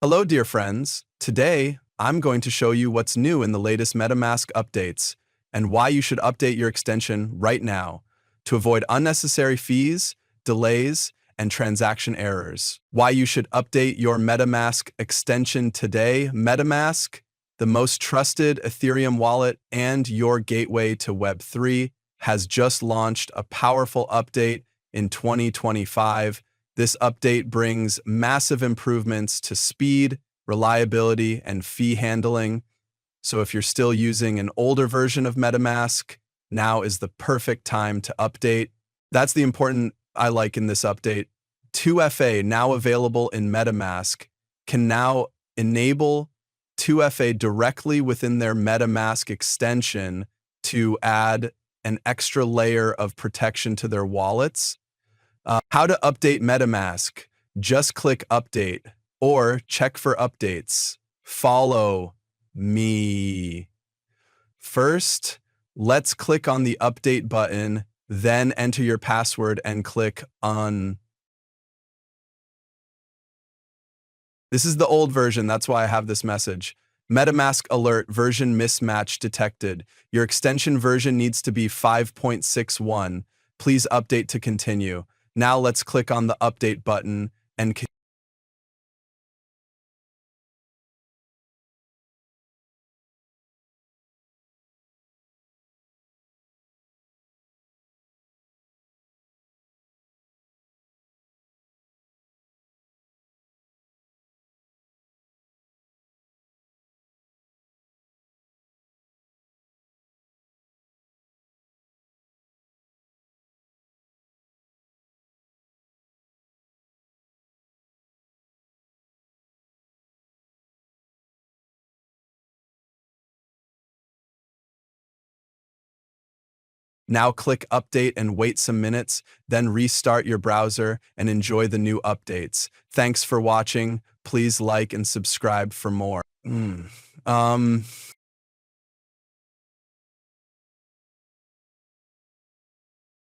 Hello, dear friends. Today, I'm going to show you what's new in the latest Metamask updates and why you should update your extension right now to avoid unnecessary fees, delays, and transaction errors. Why you should update your Metamask extension today. Metamask, the most trusted Ethereum wallet and your gateway to Web3, has just launched a powerful update in 2025. This update brings massive improvements to speed, reliability, and fee handling. So if you're still using an older version of MetaMask, now is the perfect time to update. That's the important I like in this update. 2FA, now available in MetaMask, can now enable 2FA directly within their MetaMask extension to add an extra layer of protection to their wallets. How to update MetaMask. Just click Update or check for updates. Follow me. First, let's click on the Update button, then enter your password and click On. This is the old version, that's why I have this message. MetaMask alert, version mismatch detected. Your extension version needs to be 5.61. Please update to continue. Now let's click on the Update button and now click Update and wait some minutes, then restart your browser and enjoy the new updates. Thanks for watching. Please like and subscribe for more.